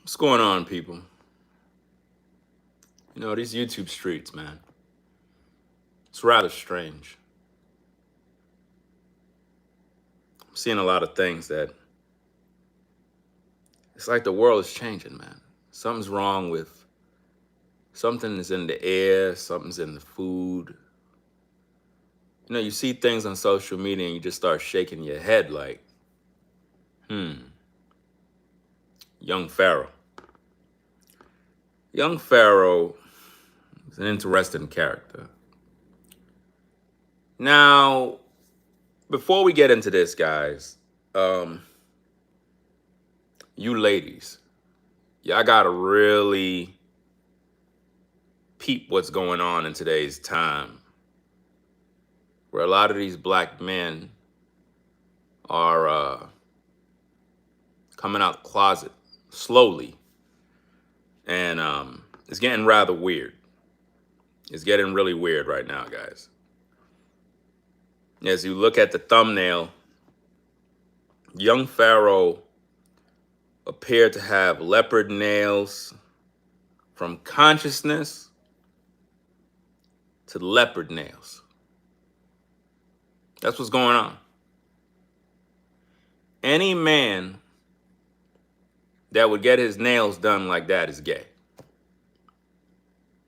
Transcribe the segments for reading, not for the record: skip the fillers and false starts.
What's going on, people? You know, these YouTube streets, man, it's rather strange. I'm seeing a lot of things that it's like the world is changing, man. Something's wrong with something is in the air, something's in the food. You know, you see things on social media and you just start shaking your head like, hmm, young Pharaoh. Young Pharaoh is an interesting character. Now, before we get into this, guys, um, you ladies, y'all gotta really peep what's going on in today's time, where a lot of these black men are coming out the closet slowly, and it's getting rather weird. It's getting really weird right now, guys. As you look at the thumbnail, young Pharaoh appeared to have leopard nails from consciousness to leopard nails. That's what's going on. Any man that would get his nails done like that is gay.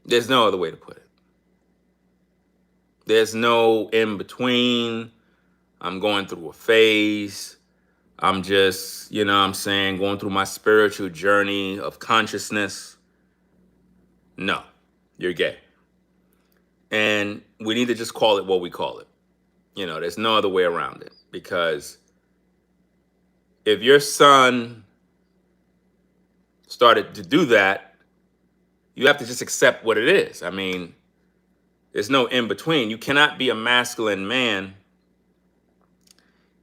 There's no other way to put it. There's no in between. I'm going through a phase. I'm just, you know what I'm saying, going through my spiritual journey of consciousness. No, you're gay. And we need to just call it what we call it. You know, there's no other way around it. Because if your son started to do that, you have to just accept what it is. I mean, there's no in between. You cannot be a masculine man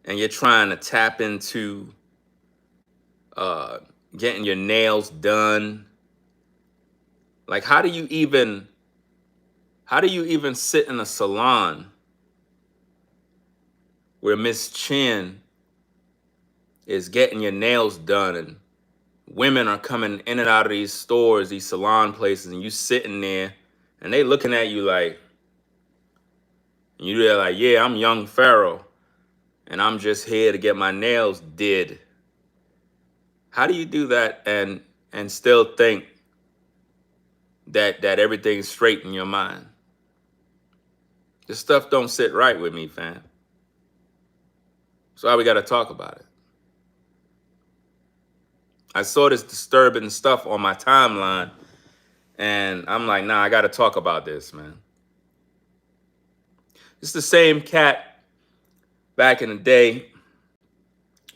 and you're trying to tap into getting your nails done. Like, how do you even sit in a salon where Miss Chin is getting your nails done and women are coming in and out of these stores, these salon places, and you sitting there and they looking at you like, and you're like, yeah, I'm young Pharaoh and I'm just here to get my nails did. How do you do that and still think that everything's straight in your mind? This stuff don't sit right with me, fam. So why we got to talk about it. I saw this disturbing stuff on my timeline, and I'm like, nah, I got to talk about this, man. It's the same cat back in the day,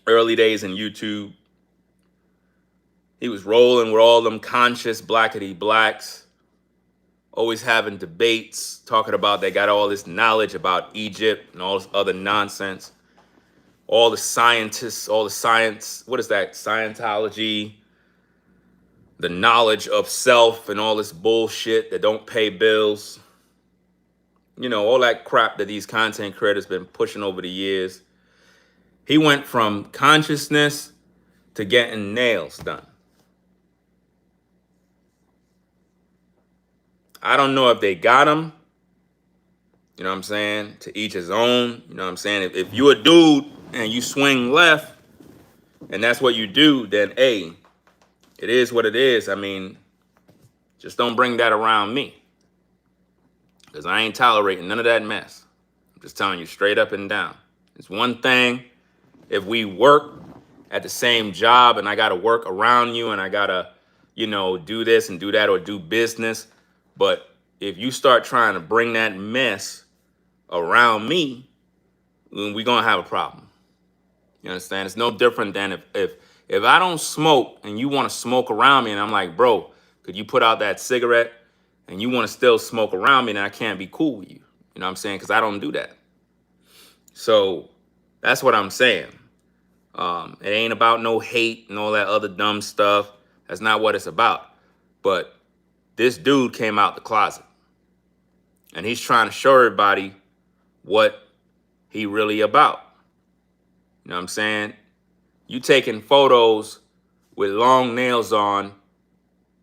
early days in YouTube. He was rolling with all them conscious blackety blacks, always having debates, talking about they got all this knowledge about Egypt and all this other nonsense. All the scientists, all the science, what is that? Scientology, the knowledge of self and all this bullshit that don't pay bills. You know, all that crap that these content creators been pushing over the years. He went from consciousness to getting nails done. I don't know if they got him. You know what I'm saying? To each his own. You know what I'm saying? If you a dude and you swing left and that's what you do, then hey, it is what it is. I mean, just don't bring that around me. Because I ain't tolerating none of that mess. I'm just telling you straight up and down. It's one thing if we work at the same job and I got to work around you and I got to, you know, do this and do that or do business. But if you start trying to bring that mess around me, then we're going to have a problem. You understand? It's no different than if I don't smoke and you want to smoke around me and I'm like, bro, could you put out that cigarette? And you want to still smoke around me, then I can't be cool with you. You know what I'm saying? Because I don't do that. So that's what I'm saying. It ain't about no hate and all that other dumb stuff. That's not what it's about. But this dude came out the closet. And he's trying to show everybody what he really about. You know what I'm saying? You taking photos with long nails on,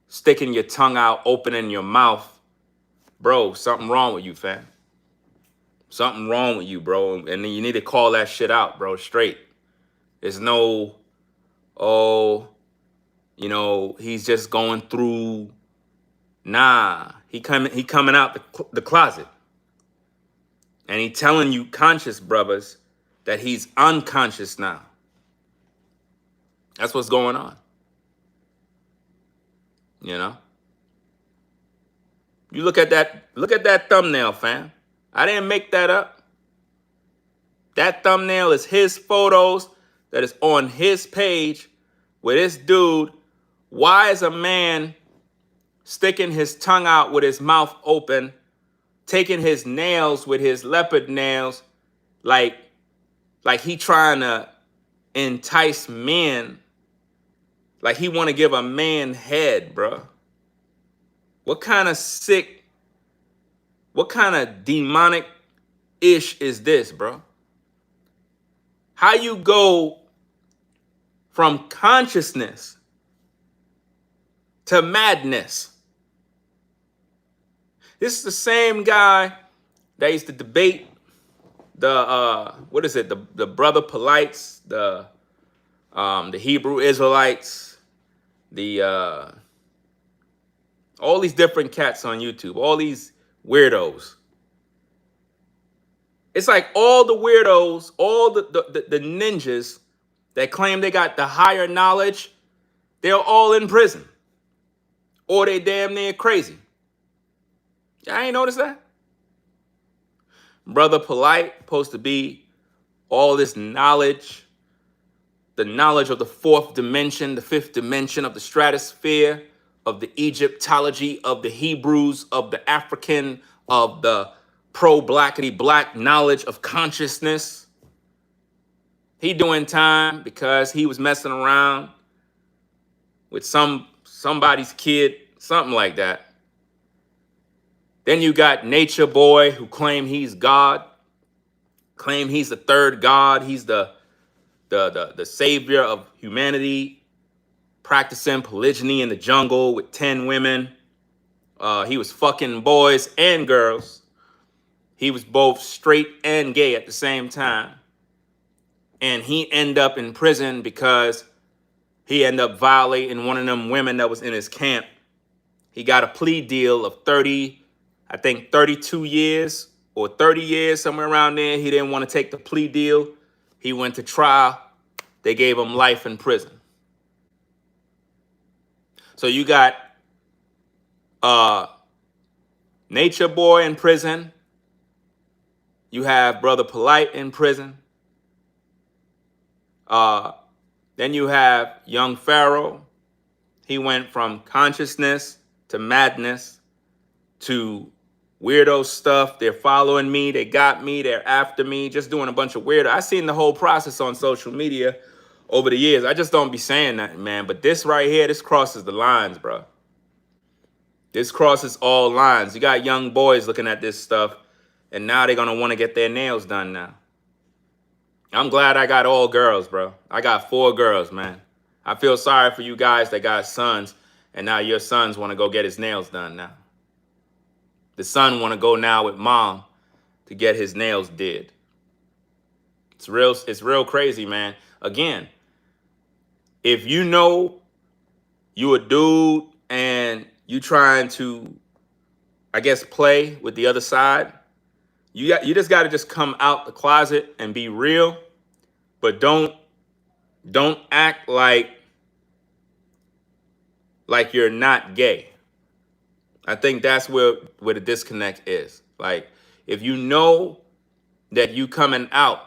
sticking your tongue out, opening your mouth, bro, something wrong with you, fam. Something wrong with you, bro. And then you need to call that shit out, bro, straight. There's no, oh, he's just going through. Nah, he coming out the closet. And he telling you conscious brothers that he's unconscious now. That's what's going on. You look at that thumbnail, fam. I didn't make that up. That thumbnail is his photos that is on his page with this dude. Why is a man sticking his tongue out with his mouth open, taking his nails with his leopard nails, like he trying to entice men, like he want to give a man head, bro? What kind of sick, what kind of demonic ish is this, bro? How you go from consciousness to madness? This is the same guy that used to debate the the brother polites, the Hebrew Israelites, the all these different cats on YouTube, all these weirdos. It's like all the weirdos, all the ninjas that claim they got the higher knowledge, they're all in prison. Or they damn near crazy. Y'all ain't noticed that? Brother Polite supposed to be all this knowledge, the knowledge of the fourth dimension, the fifth dimension of the stratosphere, of the Egyptology, of the Hebrews, of the African, of the pro-blackity black knowledge of consciousness. He doing time because he was messing around with somebody's kid, something like that. Then you got Nature Boy, who claim he's God, claim he's the third God, he's the savior of humanity, practicing polygyny in the jungle with 10 women. He was fucking boys and girls. He was both straight and gay at the same time. And he ended up in prison because he ended up violating one of them women that was in his camp. He got a plea deal of 32 years or 30 years, somewhere around there. He didn't want to take the plea deal. He went to trial. They gave him life in prison. So you got Nature Boy in prison. You have Brother Polite in prison. Then you have young Pharaoh. He went from consciousness to madness to weirdo stuff. They're following me. They got me. They're after me. Just doing a bunch of weirdo. I seen the whole process on social media over the years. I just don't be saying that, man. But this right here, this crosses the lines, bro. This crosses all lines. You got young boys looking at this stuff, and now they're going to want to get their nails done now. I'm glad I got all girls, bro. I got 4 girls, man. I feel sorry for you guys that got sons, and now your sons want to go get his nails done now. The son want to go now with mom to get his nails did. It's real crazy, man. Again, if you know you a dude and you trying to, I guess, play with the other side, you just got to just come out the closet and be real, but don't act like you're not gay. I think that's where the disconnect is. Like, if you know that you coming out,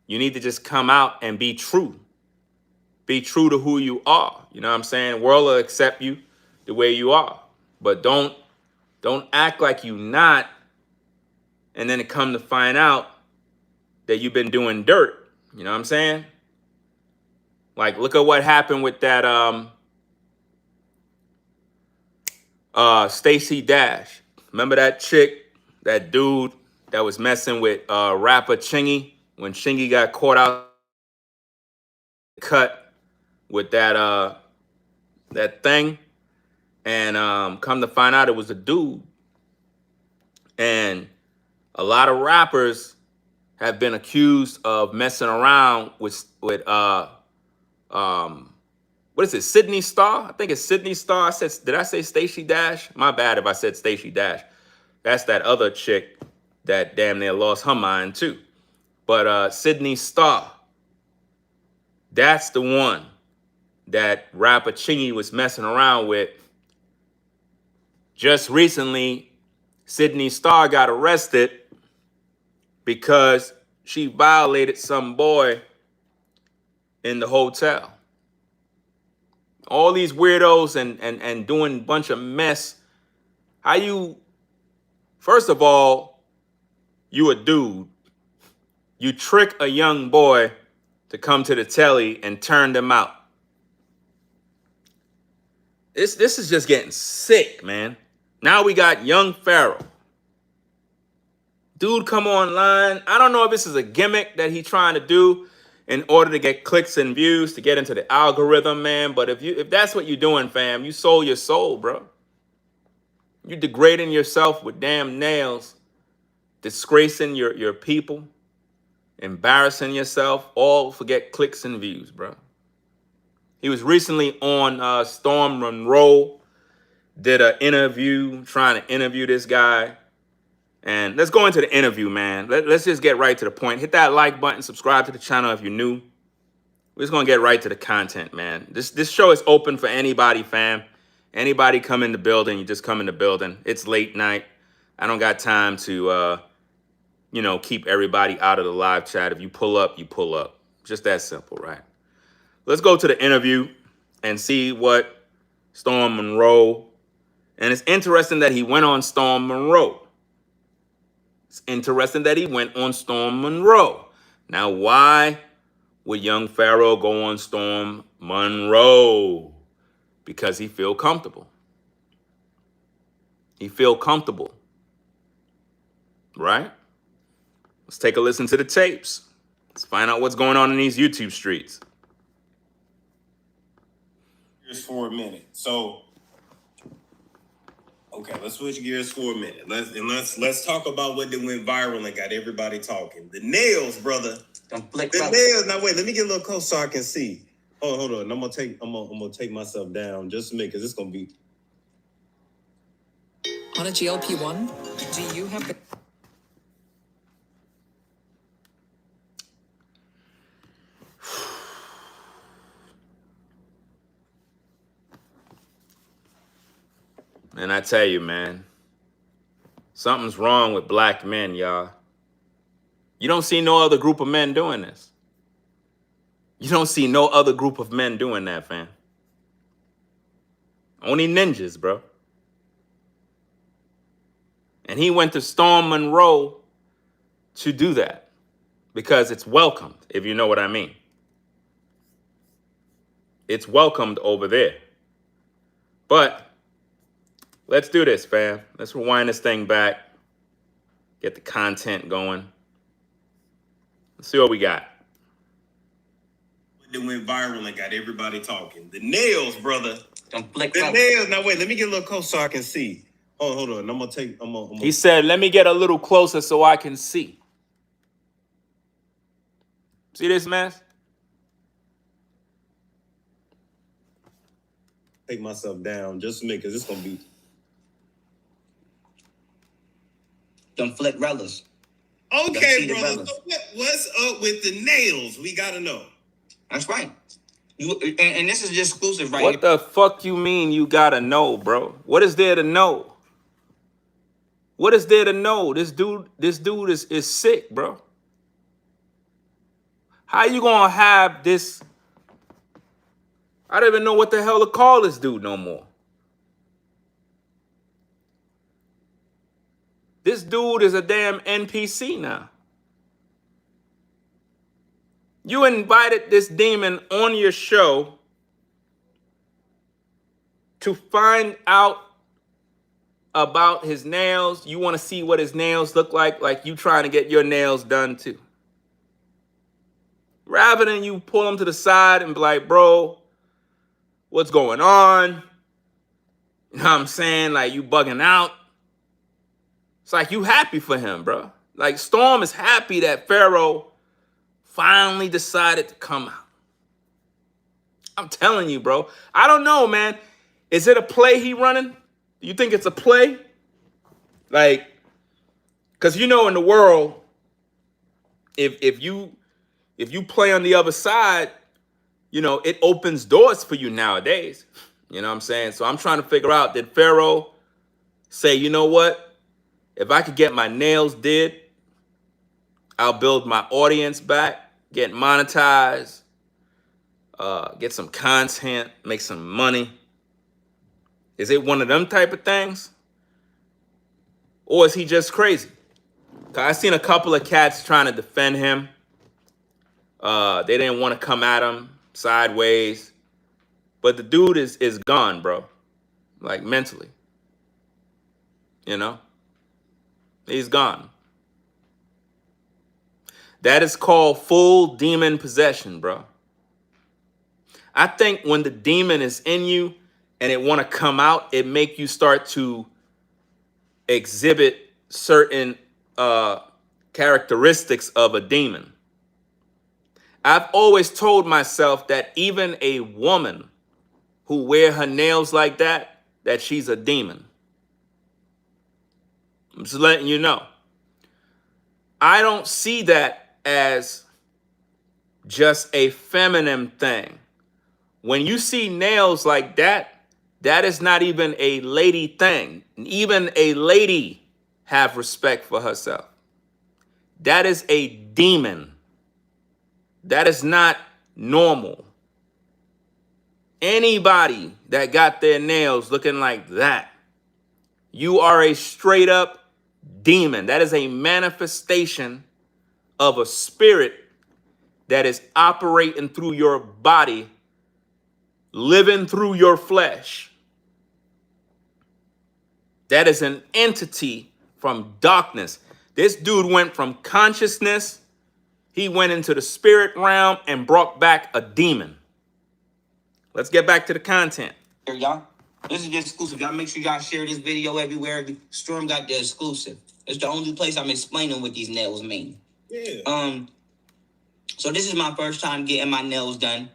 you need to just come out and be true. Be true to who you are. You know what I'm saying? The world will accept you the way you are. But don't act like you not, and then it come to find out that you've been doing dirt. You know what I'm saying? Like, look at what happened with that Stacey Dash. Remember that chick, that dude that was messing with rapper Chingy when Chingy got caught out cut with that that thing, and come to find out it was a dude. And a lot of rappers have been accused of messing around with what is it, Sydney Star? I think it's Sydney Star. Did I say Stacey Dash? My bad if I said Stacey Dash. That's that other chick that damn near lost her mind too. But Sydney Star, that's the one that rapper Chingy was messing around with. Just recently, Sydney Star got arrested because she violated some boy in the hotel. All these weirdos and doing a bunch of mess. How you, first of all, you a dude. You trick a young boy to come to the telly and turn them out. This is just getting sick, man. Now we got young Pharaoh. Dude come online. I don't know if this is a gimmick that he's trying to do in order to get clicks and views, to get into the algorithm, man. But if that's what you're doing, fam, you sold your soul, bro. You degrading yourself with damn nails, disgracing your people, embarrassing yourself, all forget clicks and views, bro. He was recently on Storm Monroe, did an interview, trying to interview this guy. And let's go into the interview, man. Let's just get right to the point. Hit that like button, subscribe to the channel if you're new. We're just gonna get right to the content, man. This show is open for anybody, fam. Anybody come in the building, you just come in the building. It's late night. I don't got time to, keep everybody out of the live chat. If you pull up, you pull up. Just that simple, right? Let's go to the interview and see what Storm Monroe. And it's interesting that he went on Storm Monroe. It's interesting that he went on Storm Monroe. Now, why would young Pharaoh go on Storm Monroe? Because he feel comfortable. He feel comfortable, right? Let's take a listen to the tapes. Let's find out what's going on in these YouTube streets. Just for a minute. So, okay, let's switch gears for a minute. Let's talk about what went viral and got everybody talking. The nails, brother. The nails. Now wait, let me get a little close so I can see. Hold on. I'm gonna take myself down just to make, because it's gonna be on a GLP-1. Do you have? And I tell you, man, something's wrong with black men, y'all. You don't see no other group of men doing this. You don't see no other group of men doing that, fam. Only ninjas, bro. And he went to Storm Monroe to do that because it's welcomed, if you know what I mean. It's welcomed over there. But let's do this, fam. Let's rewind this thing back. Get the content going. Let's see what we got. It went viral and got everybody talking. The nails, brother. The nails. Now wait, let me get a little close so I can see. Hold on. He said, let me get a little closer so I can see. See this mess? Take myself down just to make, because it's gonna be them flick rellas. Okay, brother. So what's up with the nails? We gotta know. That's right. And this is just exclusive, right? What the fuck you mean you gotta know, bro? What is there to know? What is there to know? This dude is sick, bro. How you gonna have this? I don't even know what the hell to call this dude no more. This dude is a damn NPC now. You invited this demon on your show to find out about his nails. You want to see what his nails look like you trying to get your nails done too. Rather than you pull him to the side and be like, bro, What's going on? You know what I'm saying? Like, you bugging out. It's like you happy for him, bro. Like, Storm is happy that Pharaoh finally decided to come out. I'm telling you, bro. I don't know, man. Is it a play he running? Do you think it's a play? Like, because you know in the world, if you play on the other side, you know, it opens doors for you nowadays. You know what I'm saying? So I'm trying to figure out, did Pharaoh say, you know what? If I could get my nails did, I'll build my audience back, get monetized, get some content, make some money. Is it one of them type of things? Or is he just crazy? 'Cause I seen a couple of cats trying to defend him. They didn't want to come at him sideways. But the dude is gone, bro. Like, mentally. You know? He's gone. That is called full demon possession, bro. I think when the demon is in you and it want to come out, it make you start to exhibit certain characteristics of a demon. I've always told myself that even a woman who wear her nails like that she's a demon. I'm just letting you know. I don't see that as just a feminine thing. When you see nails like that, that is not even a lady thing. Even a lady have respect for herself. That is a demon. That is not normal. Anybody that got their nails looking like that, you are a straight up demon. That is a manifestation of a spirit that is operating through your body, living through your flesh. That is an entity from darkness. This dude went from consciousness, he went into the spirit realm and brought back a demon. Let's get back to the content. Here, y'all. This is just exclusive. Y'all make sure y'all share this video everywhere. Storm got the exclusive. It's the only place I'm explaining what these nails mean. Yeah. So this is my first time getting my nails done.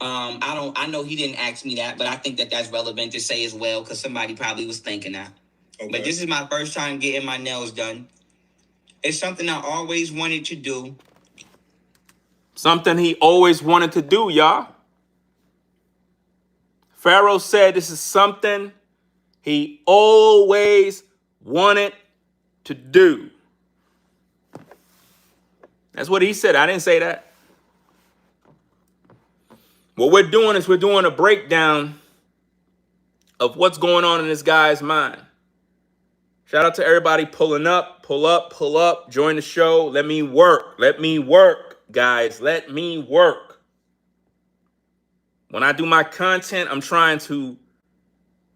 I know he didn't ask me that, but I think that that's relevant to say as well, because somebody probably was thinking that. Okay. But this is my first time getting my nails done. It's something I always wanted to do. Something he always wanted to do, y'all. Pharaoh said this is something he always wanted to do. That's what he said. I didn't say that. What we're doing is we're doing a breakdown of what's going on in this guy's mind. Shout out to everybody pulling up, pull up, join the show. Let me work, guys. Let me work. When I do my content, I'm trying to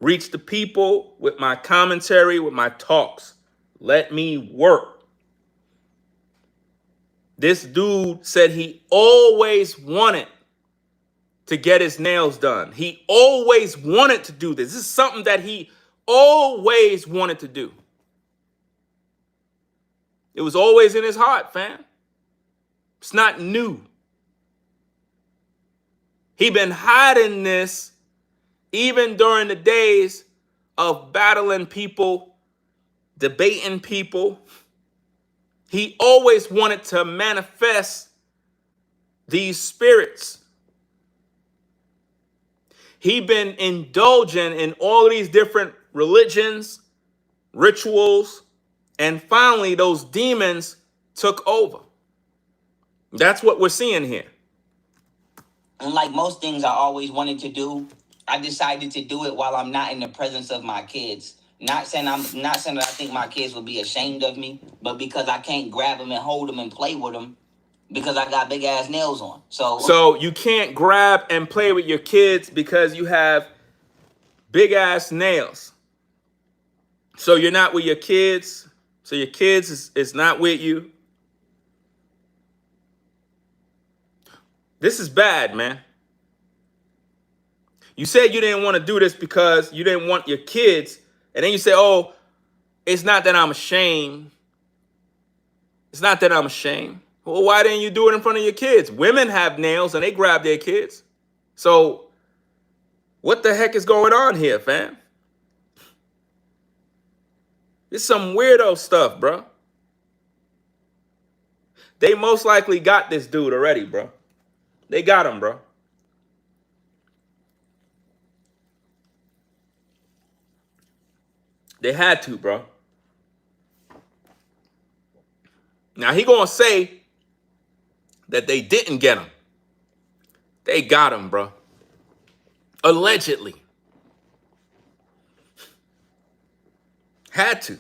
reach the people with my commentary, with my talks. Let me work. This dude said he always wanted to get his nails done. He always wanted to do this. This is something that he always wanted to do. It was always in his heart, fam. It's not new. He been hiding this even during the days of battling people, debating people. He always wanted to manifest these spirits. He been indulging in all these different religions, rituals, and finally those demons took over. That's what we're seeing here. And like most things I always wanted to do, I decided to do it while I'm not in the presence of my kids. Not saying that I think my kids will be ashamed of me, but because I can't grab them and hold them and play with them because I got big ass nails on. So you can't grab and play with your kids because you have big ass nails. So you're not with your kids. So your kids is not with you. This is bad, man. You said you didn't want to do this because you didn't want your kids. And then you say, oh, it's not that I'm ashamed. It's not that I'm ashamed. Well, why didn't you do it in front of your kids? Women have nails and they grab their kids. So what the heck is going on here, fam? It's some weirdo stuff, bro. They most likely got this dude already, bro. They got him, bro. They had to, bro. Now he gonna say that they didn't get him. They got him, bro. Allegedly. Had to.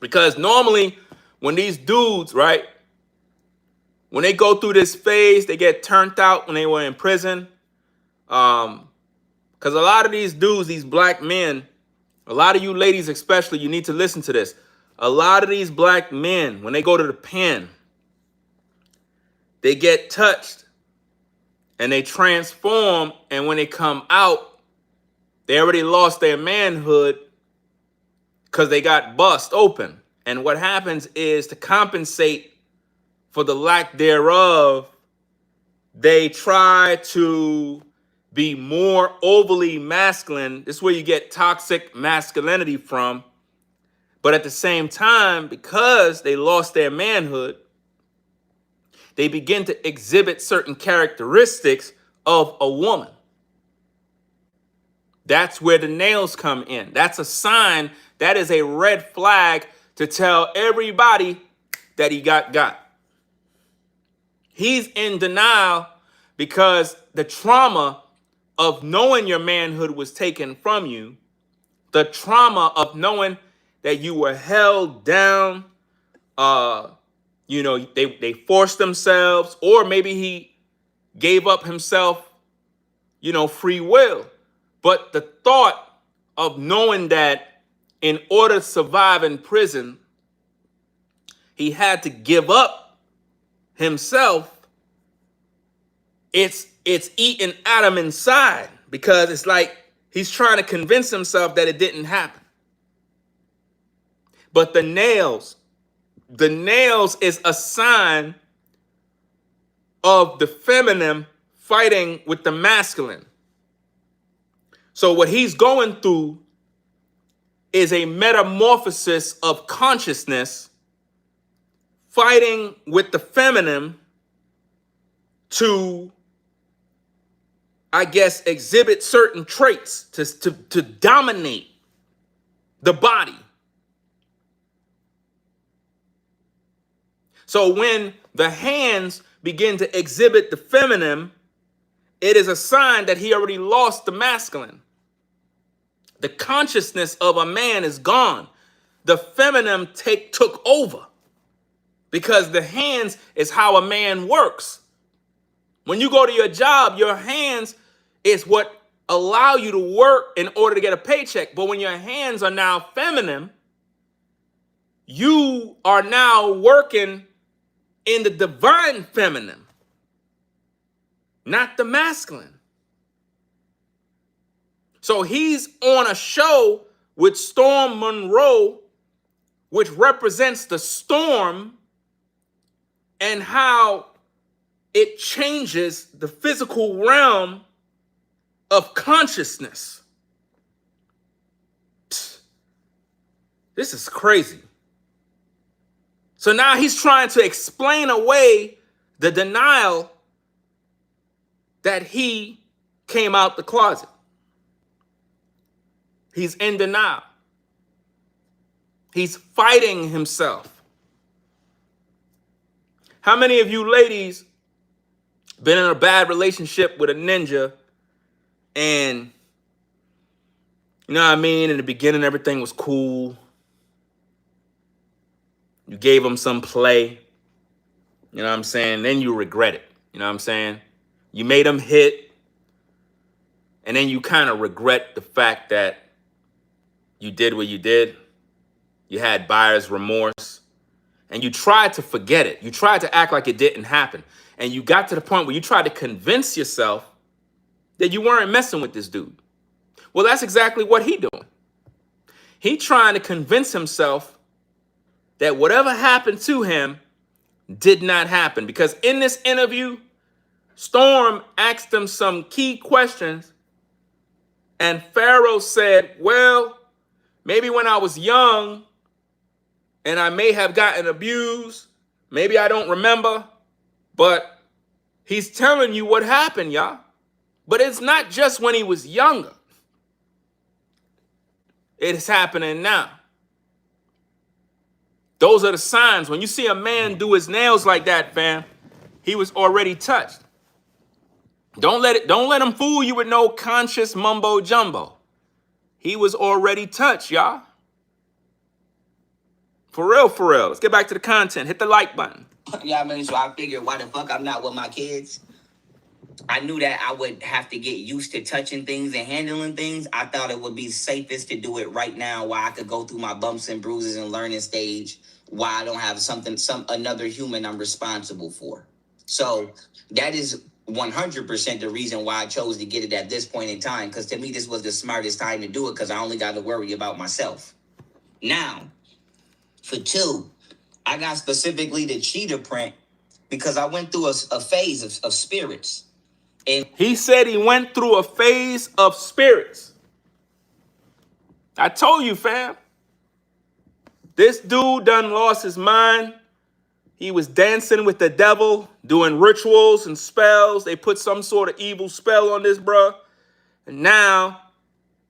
Because normally when these dudes, right, when they go through this phase, they get turned out when they were in prison. Because a lot of these dudes, these black men, a lot of you ladies especially, you need to listen to this. A lot of these black men, when they go to the pen, they get touched and they transform. And when they come out, they already lost their manhood because they got bust open. And what happens is, to compensate for the lack thereof, they try to be more overly masculine. This is where you get toxic masculinity from. But at the same time, because they lost their manhood, they begin to exhibit certain characteristics of a woman. That's where the nails come in. That's a sign. That is a red flag to tell everybody that he got. He's in denial because the trauma of knowing your manhood was taken from you, the trauma of knowing that you were held down, they forced themselves, or maybe he gave up himself, free will. But the thought of knowing that in order to survive in prison, he had to give up himself, it's eating at him inside, because it's like he's trying to convince himself that it didn't happen. But the nails is a sign of the feminine fighting with the masculine. So what he's going through is a metamorphosis of consciousness, fighting with the feminine to, I guess, exhibit certain traits to dominate the body. So when the hands begin to exhibit the feminine, it is a sign that he already lost the masculine. The consciousness of a man is gone. The feminine took over, because the hands is how a man works. When you go to your job, your hands is what allow you to work in order to get a paycheck. But when your hands are now feminine, you are now working in the divine feminine, not the masculine. So he's on a show with Storm Monroe, which represents the storm and how it changes the physical realm of consciousness. This is crazy. So now he's trying to explain away the denial that he came out the closet. He's in denial. He's fighting himself. How many of you ladies been in a bad relationship with a ninja, and you know what I mean? In the beginning, everything was cool. You gave him some play. You know what I'm saying? Then you regret it. You know what I'm saying? You made him hit, and then you kind of regret the fact that you did what you did. You had buyer's remorse, and you tried to forget it. You tried to act like it didn't happen. And you got to the point where you tried to convince yourself that you weren't messing with this dude. Well, that's exactly what he doing. He trying to convince himself that whatever happened to him did not happen. Because in this interview, Storm asked him some key questions, and Pharaoh said, well, maybe when I was young and I may have gotten abused, maybe I don't remember, but he's telling you what happened, y'all. But it's not just when he was younger. It's happening now. Those are the signs. When you see a man do his nails like that, fam, he was already touched. Don't let him fool you with no conscious mumbo jumbo. He was already touched, y'all. For real, for real. Let's get back to the content. Hit the like button. Yeah, I mean, so I figured, why the fuck I'm not with my kids? I knew that I would have to get used to touching things and handling things. I thought it would be safest to do it right now, while I could go through my bumps and bruises and learning stage, while I don't have another human I'm responsible for. So that is 100% the reason why I chose to get it at this point in time. Because to me, this was the smartest time to do it, because I only got to worry about myself. Now, for 2, I got specifically the cheetah print because I went through a phase of spirits. And he said he went through a phase of spirits. I told you, fam. This dude done lost his mind. He was dancing with the devil, doing rituals and spells. They put some sort of evil spell on this, bro. And now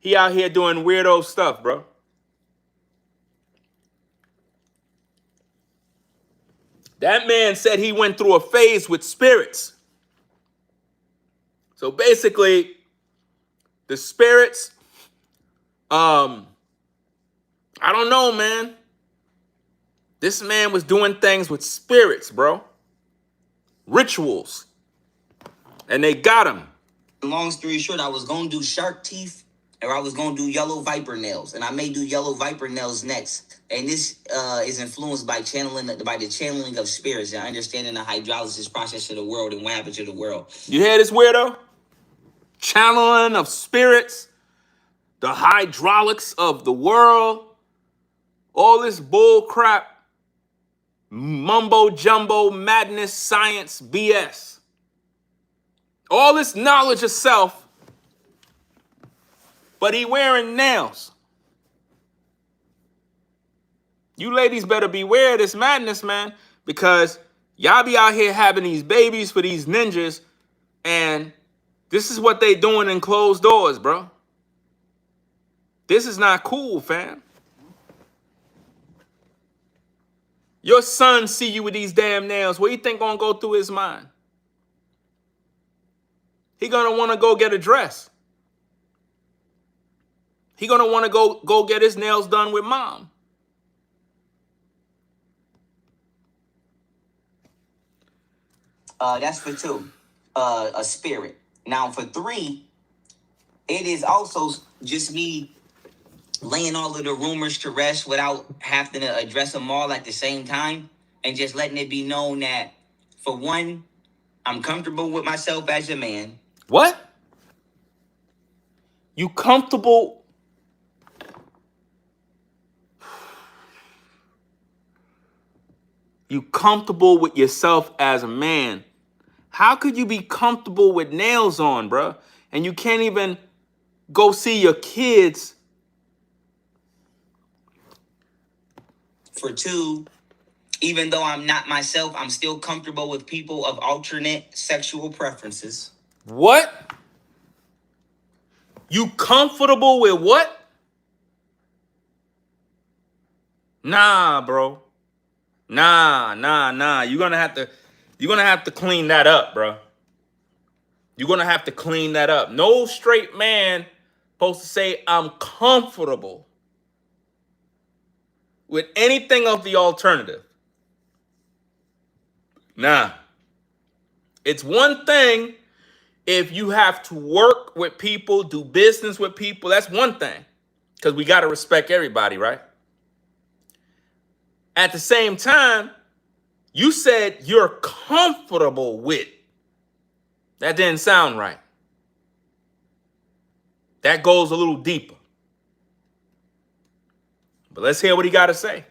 he out here doing weirdo stuff, bro. That man said he went through a phase with spirits. So basically, the spirits, I don't know, man. This man was doing things with spirits, bro. Rituals. And they got him. long story short, I was going to do shark teeth, or I was going to do yellow viper nails. And I may do yellow viper nails next. And this is influenced by the channeling of spirits and understanding the hydrolysis process of the world and what happens to the world. You hear this, weirdo? Channeling of spirits, the hydraulics of the world, all this bull crap, mumbo jumbo, madness, science, BS. All this knowledge of self, but he wearing nails. You ladies better beware of this madness, man, because y'all be out here having these babies for these ninjas, and this is what they doing in closed doors, bro. This is not cool, fam. Your son see you with these damn nails. What do you think gonna go through his mind? He gonna want to go get a dress. He gonna want to go get his nails done with mom. That's for 2. A spirit. Now for 3, it is also just me laying all of the rumors to rest without having to address them all at the same time, and just letting it be known that, for 1, I'm comfortable with myself as a man. What? You comfortable? You comfortable with yourself as a man? How could you be comfortable with nails on, bro? And you can't even go see your kids? For 2, even though I'm not myself, I'm still comfortable with people of alternate sexual preferences. What? You comfortable with what? Nah, bro. Nah. You're gonna have to clean that up, bro. You're gonna have to clean that up. No straight man supposed to say I'm comfortable with anything of the alternative. Nah. It's one thing if you have to work with people, do business with people. That's one thing, because we got to respect everybody, right? At the same time, you said you're comfortable with. That didn't sound right. That goes a little deeper. But let's hear what he got to say.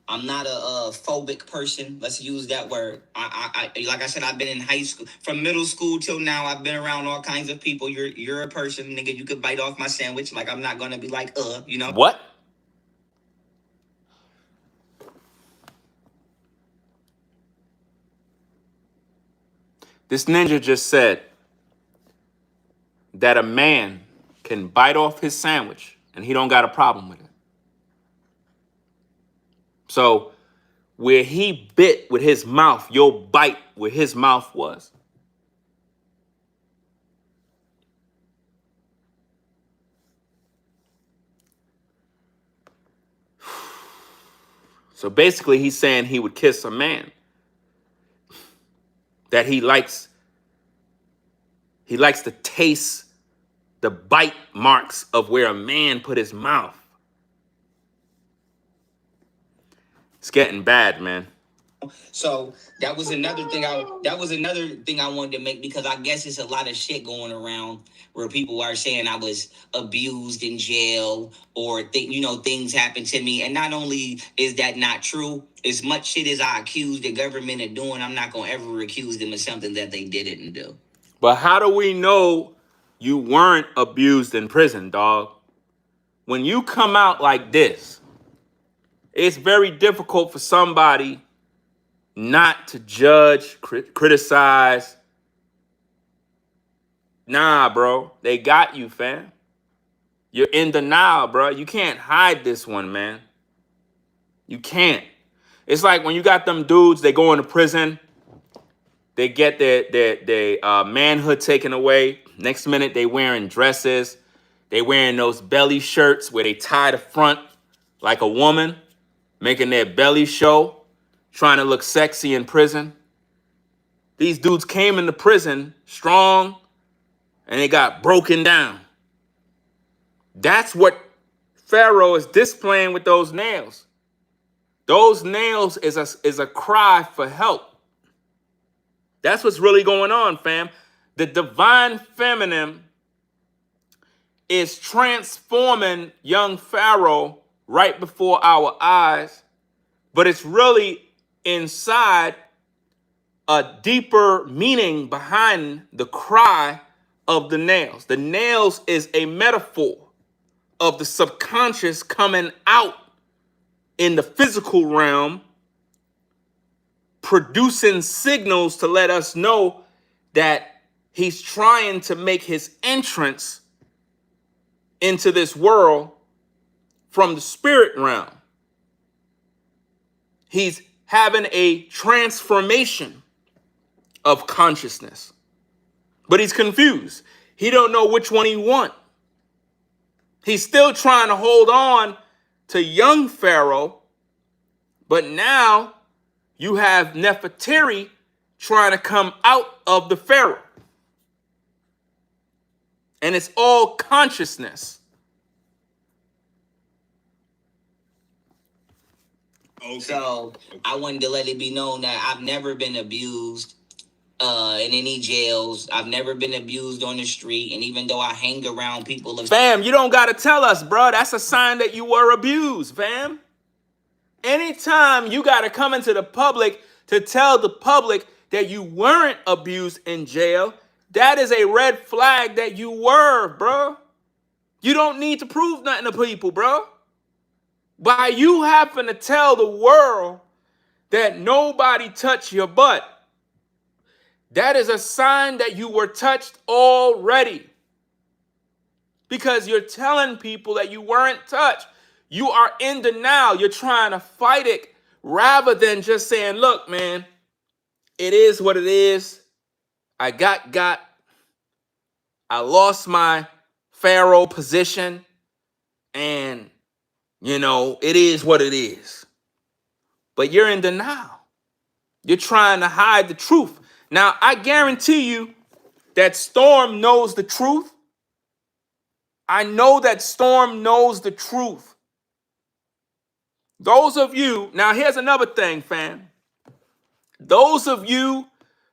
I'm not a phobic person. Let's use that word. Like I said, I've been in high school, from middle school till now. I've been around all kinds of people. You're a person, nigga. You could bite off my sandwich. Like, I'm not gonna be like, you know. What? This ninja just said that a man can bite off his sandwich and he don't got a problem with it. So where he bit with his mouth, you'll bite where his mouth was. So basically he's saying he would kiss a man that he likes to taste the bite marks of where a man put his mouth. It's getting bad, man. So that was another thing I wanted to make, because I guess it's a lot of shit going around where people are saying I was abused in jail, or things happened to me. And not only is that not true, as much shit as I accuse the government of doing, I'm not gonna ever accuse them of something that they didn't do. But how do we know you weren't abused in prison, dog? When you come out like this, it's very difficult for somebody not to judge, criticize. Nah, bro. They got you, fam. You're in denial, bro. You can't hide this one, man. You can't. It's like when you got them dudes, they go into prison, they get their manhood taken away. Next minute, they wearing dresses. They wearing those belly shirts where they tie the front like a woman, making their belly show, trying to look sexy in prison. These dudes came into prison strong, and they got broken down. That's what Pharaoh is displaying with those nails. Those nails is a cry for help. That's what's really going on, fam. The divine feminine is transforming young Pharaoh right before our eyes, but it's really inside a deeper meaning behind the cry of the nails. The nails is a metaphor of the subconscious coming out in the physical realm, producing signals to let us know that he's trying to make his entrance into this world from the spirit realm. He's having a transformation of consciousness, but he's confused. He don't know which one he want. He's still trying to hold on to young Pharaoh, but now you have Nefertiti trying to come out of the Pharaoh. And it's all consciousness. Okay. So I wanted to let it be known that I've never been abused in any jails. I've never been abused on the street. And even though I hang around people... Fam, you don't got to tell us, bro. That's a sign that you were abused, fam. Anytime you got to come into the public to tell the public that you weren't abused in jail, that is a red flag that you were, bro. You don't need to prove nothing to people, bro. By you having to tell the world that nobody touched your butt, that is a sign that you were touched already. Because you're telling people that you weren't touched. You are in denial. You're trying to fight it rather than just saying, look, man, it is what it is. I got. I lost my Pharaoh position. And, it is what it is. But you're in denial. You're trying to hide the truth. Now, I guarantee you that Storm knows the truth. I know that Storm knows the truth. Those of you, now here's another thing, fam. Those of you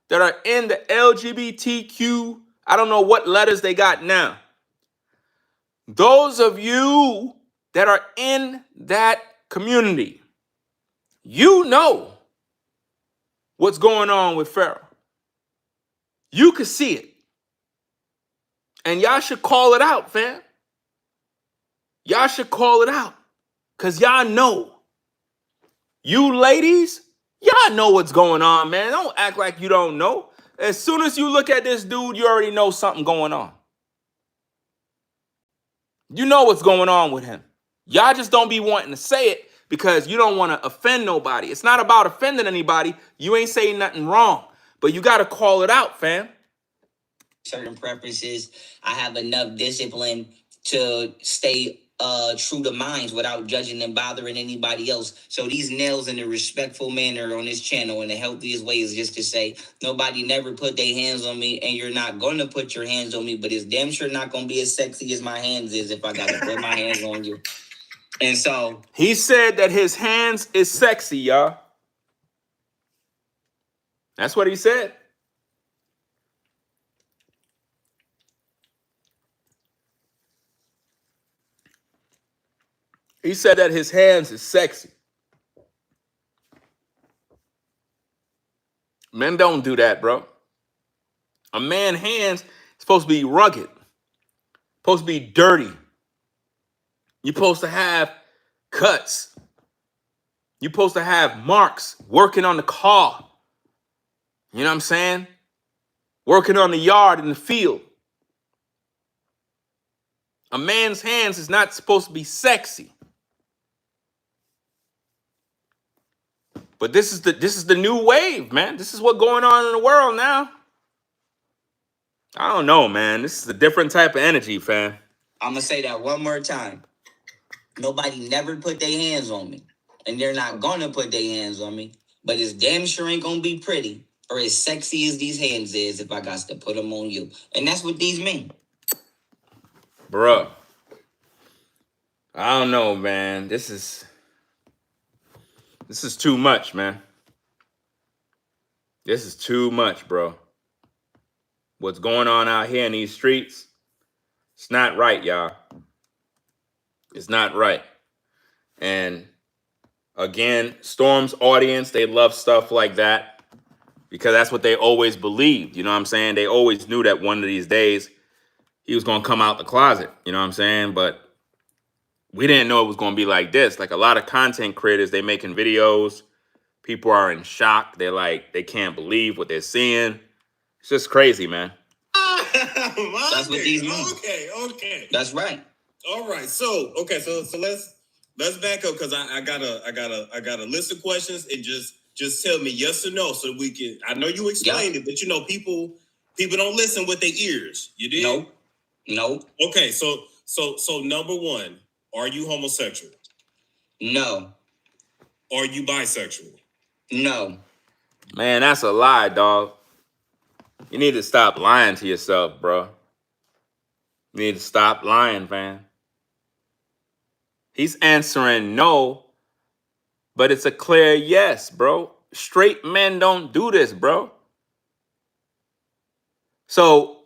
that are in the LGBTQIA I don't know what letters they got now. Those of you that are in that community, you know what's going on with Pharaoh. You can see it. And y'all should call it out, fam. Y'all should call it out. Because y'all know. You ladies, y'all know what's going on, man. Don't act like you don't know. As soon as you look at this dude, you already know something going on. You know what's going on with him. Y'all just don't be wanting to say it because you don't want to offend nobody. It's not about offending anybody. You ain't saying nothing wrong. But you got to call it out, fam. Certain preferences, I have enough discipline to stay true to minds without judging and bothering anybody else. So these nails in a respectful manner on this channel in the healthiest way is just to say nobody never put their hands on me, and you're not gonna put your hands on me, but it's damn sure not gonna be as sexy as my hands is if I gotta put my hands on you. And so he said that his hands is sexy, y'all. That's what he said. He said that his hands is sexy. Men don't do that, bro. A man's hands is supposed to be rugged, supposed to be dirty. You're supposed to have cuts. You're supposed to have marks working on the car. You know what I'm saying? Working on the yard in the field. A man's hands is not supposed to be sexy. But this is the new wave, man. This is what's going on in the world now. I don't know, man. This is a different type of energy, fam. I'm gonna say that one more time. Nobody never put their hands on me, and they're not gonna put their hands on me. But it's damn sure ain't gonna be pretty or as sexy as these hands is if I got to put them on you. And that's what these mean. Bruh. I don't know, man. This is too much, man. This is too much, bro. What's going on out here in these streets? It's not right, y'all. It's not right. And again, Storm's audience, they love stuff like that because that's what they always believed. You know what I'm saying? They always knew that one of these days he was going to come out the closet. You know what I'm saying? But we didn't know it was going to be like this. Like a lot of content creators, they making videos. People are in shock. They're like, they can't believe what they're seeing. It's just crazy, man. That's what these mean. Okay. That's right. All right. So let's back up because I got a list of questions and just tell me yes or no so we can. I know you explained it, but you know people don't listen with their ears. You did? No. Okay. So number one, are you homosexual? No. Are you bisexual? No. Man, that's a lie, dog. You need to stop lying to yourself, bro. You need to stop lying, man. He's answering no, but it's a clear yes, bro. Straight men don't do this, bro. So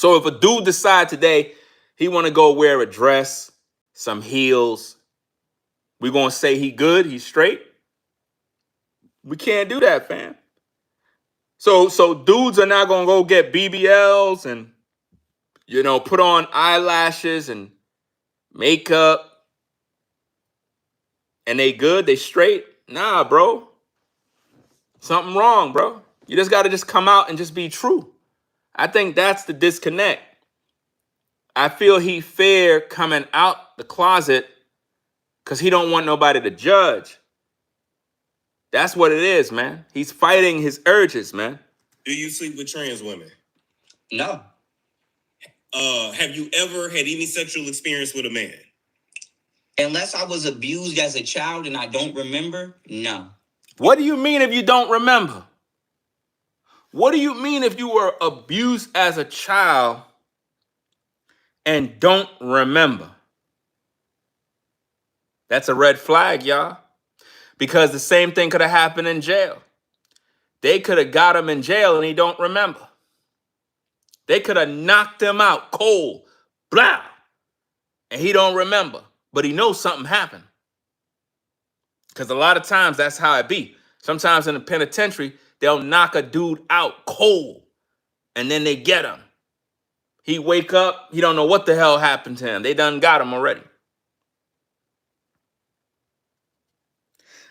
if a dude decide today he want to go wear a dress, some heels, we going to say he good, he's straight? We can't do that, fam. So dudes are not going to go get BBLs and, you know, put on eyelashes and makeup and they good, they straight? Nah, bro. Something wrong, bro. You just got to just come out and just be true. I think that's the disconnect. I feel he fair coming out the closet because he don't want nobody to judge. That's what it is, man. He's fighting his urges, man. Do you sleep with trans women? No. Have you ever had any sexual experience with a man? Unless I was abused as a child and I don't remember, no. What do you mean if you don't remember? What do you mean if you were abused as a child and don't remember? That's a red flag, y'all. Because the same thing could have happened in jail. They could have got him in jail and he don't remember. They could have knocked him out cold, blah, and he don't remember. But he knows something happened. Because a lot of times that's how it be. Sometimes in the penitentiary, they'll knock a dude out cold and then they get him. He wake up, he don't know what the hell happened to him. They done got him already.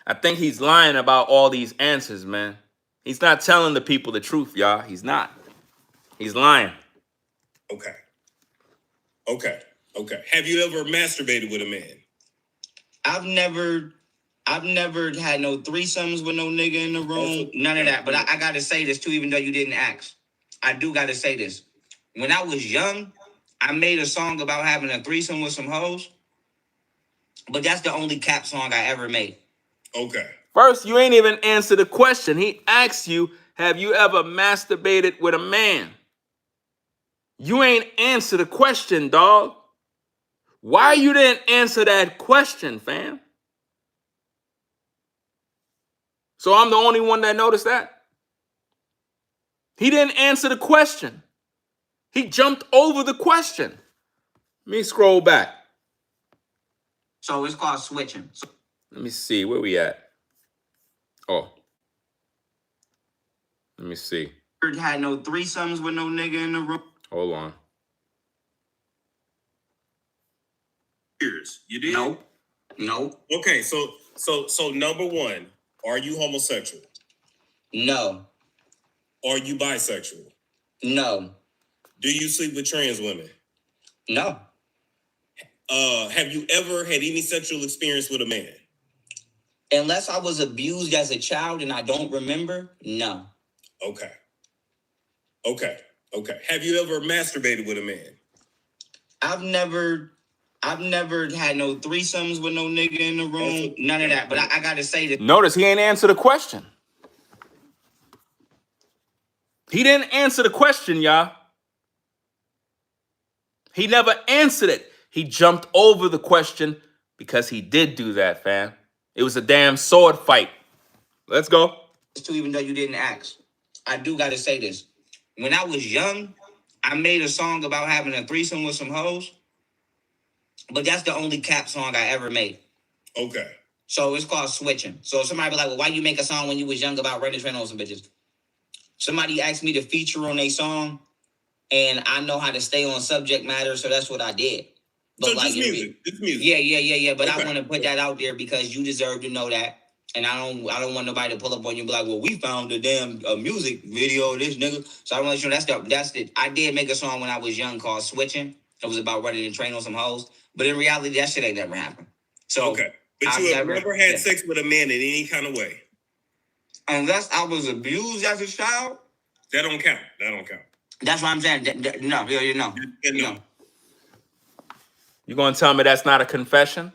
I think he's lying about all these answers, man. He's not telling the people the truth, y'all. He's not. He's lying. Okay. Have you ever masturbated with a man? I've never had no threesomes with no nigga in the room. None of that. But I gotta say this too, even though you didn't ask. I do gotta say this. When I was young, I made a song about having a threesome with some hoes. But that's the only cap song I ever made. Okay. First, you ain't even answer the question. He asked you, have you ever masturbated with a man? You ain't answer the question, dog. Why you didn't answer that question, fam? So I'm the only one that noticed that? He didn't answer the question. He jumped over the question. Let me scroll back. So it's called switching. Let me see. Where we at? Oh. Let me see. Had no threesomes with no nigga in the room. Hold on. Years. You did? No. Okay, so number one, are you homosexual? No. Are you bisexual? No. Do you sleep with trans women? No. Have you ever had any sexual experience with a man? Unless I was abused as a child and I don't remember, no. Okay. Have you ever masturbated with a man? I've never had no threesomes with no nigga in the room. None of that. But I gotta say this. Notice he ain't answer the question. He didn't answer the question, y'all. He never answered it. He jumped over the question because he did do that, fam. It was a damn sword fight. Let's go. Too, even though you didn't ask. I do gotta say this. When I was young, I made a song about having a threesome with some hoes. But that's the only cap song I ever made. Okay. So it's called switching. So somebody be like, well, why you make a song when you was young about running train on some bitches? Somebody asked me to feature on a song, and I know how to stay on subject matter, so that's what I did. But so like, just music. Yeah. But okay. I want to put that out there because you deserve to know that. And I don't want nobody to pull up on you and be like, well, we found a damn music video of this nigga. So I want to let you know that's the I did make a song when I was young called Switching. It was about running and train on some hoes. But in reality, that shit ain't never happened. So okay. But you have never had sex with a man in any kind of way? Unless I was abused as a child. That don't count. That's what I'm saying. No. You gonna tell me that's not a confession?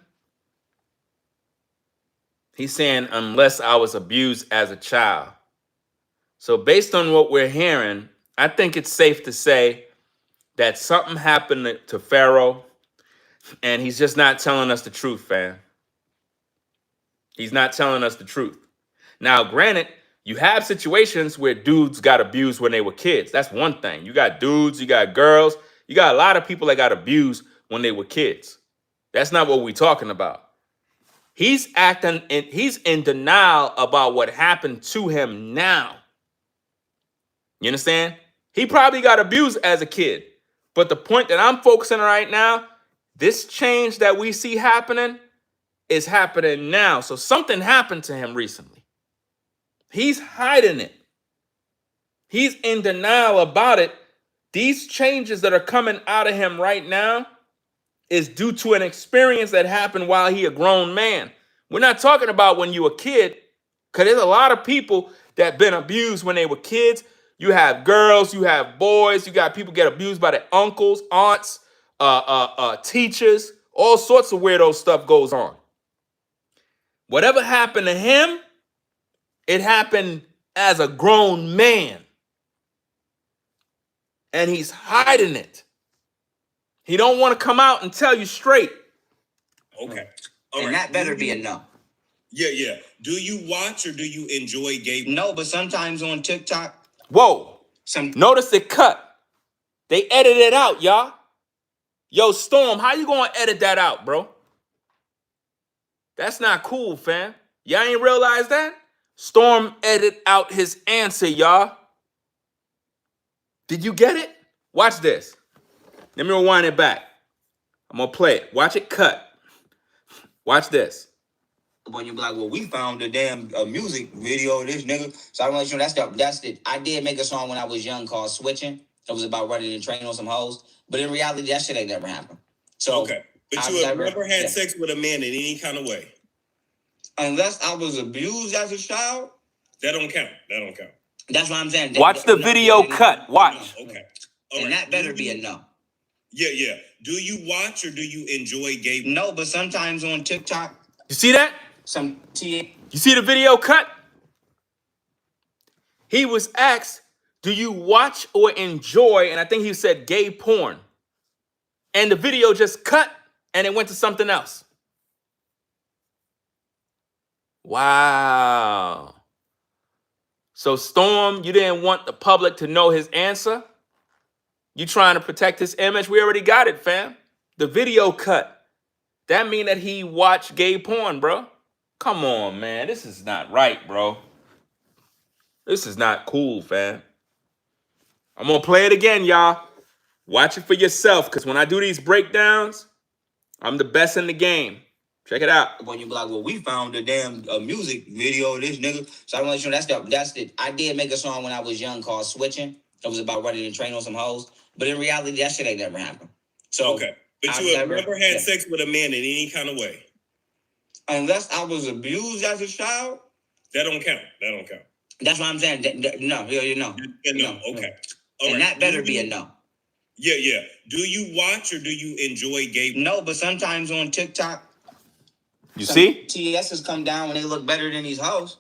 He's saying, unless I was abused as a child. So based on what we're hearing, I think it's safe to say that something happened to Pharaoh, and he's just not telling us the truth, fam. He's not telling us the truth. Now, granted, you have situations where dudes got abused when they were kids. That's one thing. You got dudes, you got girls, you got a lot of people that got abused when they were kids. That's not what we're talking about. He's in denial about what happened to him now. You understand? He probably got abused as a kid. But the point that I'm focusing on right now, this change that we see happening is happening now. So something happened to him recently. He's hiding it. He's in denial about it. These changes that are coming out of him right now is due to an experience that happened while he a grown man. We're not talking about when you were a kid, because there's a lot of people that been abused when they were kids. You have girls, you have boys, you got people get abused by their uncles, aunts, teachers, all sorts of weirdo stuff goes on. Whatever happened to him, it happened as a grown man. And he's hiding it. He don't want to come out and tell you straight. Okay. And that better be a no. Yeah. Do you watch or do you enjoy gay? No, but sometimes on TikTok. Whoa. Notice it cut. They edited it out, y'all. Yo, Storm, how you gonna edit that out, bro? That's not cool, fam. Y'all ain't realize that? Storm edited out his answer, y'all. Did you get it? Watch this. Let me rewind it back. I'm gonna play it. Watch it cut. Watch this. When you be like, well, we found a damn music video of this nigga. So I want you to know that's the I did make a song when I was young called Switching. It was about running a train on some hoes. But in reality, that shit ain't never happened. So okay. But you have never had sex with a man in any kind of way? Unless I was abused as a child. That don't count. That's what I'm saying. Watch the video cut. Watch. Okay. And that better be a no. Yeah. Do you watch or do you enjoy gay? No, but sometimes on TikTok. You see that? You see the video cut? He was asked, do you watch or enjoy, and I think he said gay porn. And the video just cut and it went to something else. Wow. So Storm, you didn't want the public to know his answer? You trying to protect his image? We already got it, fam. The video cut. That mean that he watched gay porn, bro. Come on, man. This is not right, bro. This is not cool, fam. I'm gonna play it again, y'all. Watch it for yourself, because when I do these breakdowns, I'm the best in the game. Check it out. When you be like, well, we found a damn music video of this nigga. So I want you to know that's the I did make a song when I was young called Switching. It was about running a train on some hoes. But in reality, that shit ain't never happened. So okay. But you have never had sex with a man in any kind of way? Unless I was abused as a child? That don't count. That's what I'm saying. No. No. Okay. And that better be a no. Yeah. Do you watch or do you enjoy gay? No, but sometimes on TikTok. You see? TS's come down when they look better than these hoes.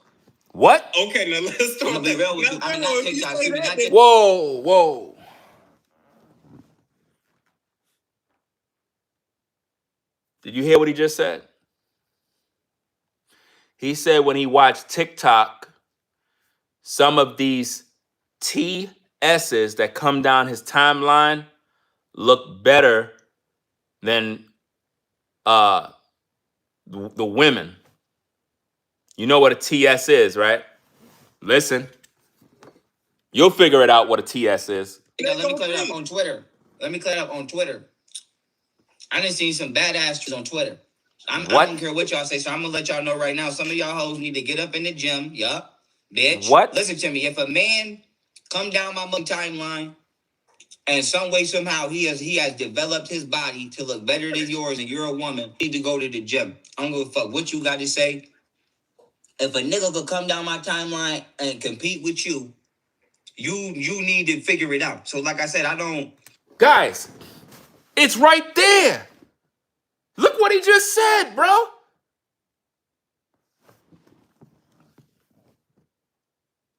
What? Okay, now let's talk. Be real with you. I mean, not TikTok. Whoa. Did you hear what he just said? He said when he watched TikTok, some of these TSs that come down his timeline look better than the women. You know what a TS is, right? Listen. You'll figure it out what a TS is. Let me clear it up on Twitter. I done seen some badass on Twitter. I don't care what y'all say, so I'm gonna let y'all know right now. Some of y'all hoes need to get up in the gym. Yup. Bitch. What? Listen to me. If a man come down my timeline and some way, somehow he has developed his body to look better than yours and you're a woman, you need to go to the gym. I don't give a fuck what you got to say. If a nigga could come down my timeline and compete with you, you need to figure it out. So like I said, I don't... Guys, it's right there. Look what he just said, bro.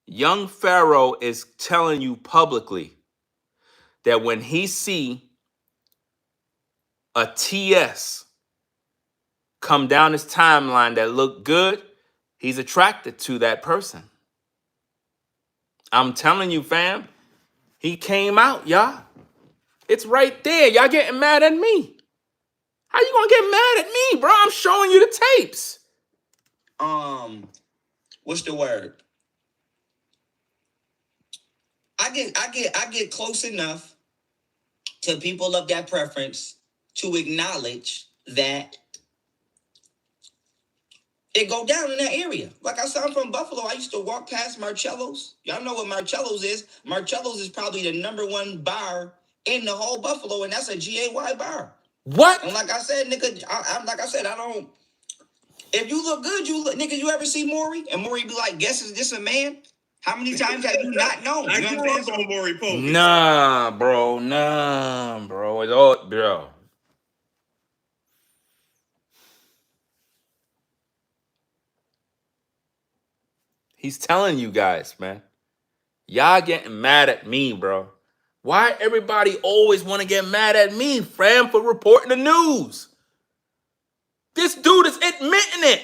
Young Pharaoh is telling you publicly that when he see a TS come down his timeline that look good, he's attracted to that person. I'm telling you, fam. He came out, y'all. It's right there. Y'all getting mad at me. How you gonna get mad at me, bro? I'm showing you the tapes. What's the word? I get close enough to people of that preference to acknowledge that it go down in that area. Like I said, I'm from Buffalo. I used to walk past Marcello's. Y'all know what Marcello's is. Marcello's is probably the #1 bar in the whole Buffalo, and that's a GAY bar. What? And like I said, nigga, I don't. If you look good, nigga, you ever see Maury? And Maury be like, guess is this a man? How many times have you not known? I grew up on Maury Povey. Nah, bro. It's all, bro. He's telling you guys, man. Y'all getting mad at me, bro. Why everybody always want to get mad at me, fam, for reporting the news? This dude is admitting it.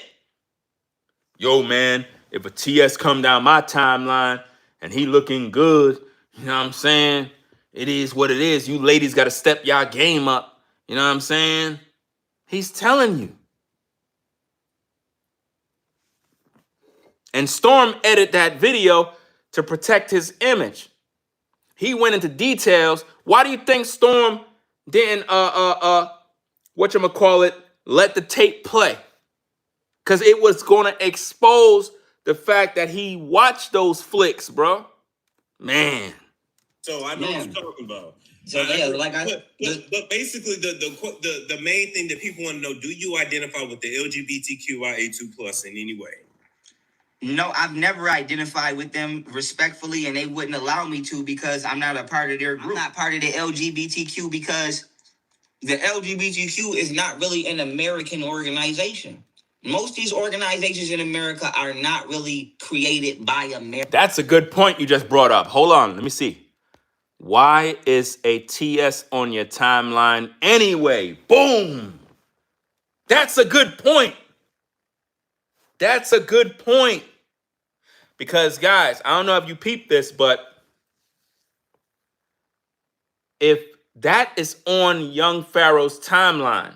Yo, man, if a TS come down my timeline and he looking good, you know what I'm saying? It is what it is. You ladies got to step y'all game up. You know what I'm saying? He's telling you. And Storm edited that video to protect his image. He went into details. Why do you think Storm didn't whatchamacallit, let the tape play? Because it was going to expose the fact that he watched those flicks, bro. Man. So I know what you're talking about. So But basically the main thing that people want to know: do you identify with the LGBTQIA2 plus in any way? No, I've never identified with them respectfully, and they wouldn't allow me to because I'm not a part of their group. I'm not part of the LGBTQ because the LGBTQ is not really an American organization. Most of these organizations in America are not really created by America. That's a good point you just brought up. Hold on, let me see. Why is a TS on your timeline anyway? Boom. That's a good point. That's a good point. Because, guys, I don't know if you peeped this, but if that is on young Pharaoh's timeline,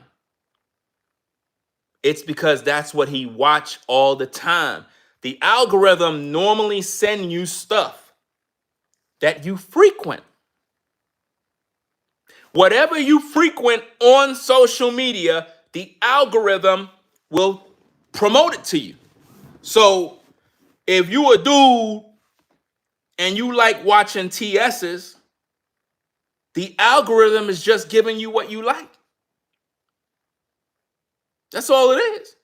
it's because that's what he watched all the time. The algorithm normally send you stuff that you frequent. Whatever you frequent on social media, the algorithm will promote it to you. So if you a dude and you like watching TSs, the algorithm is just giving you what you like. That's all it is.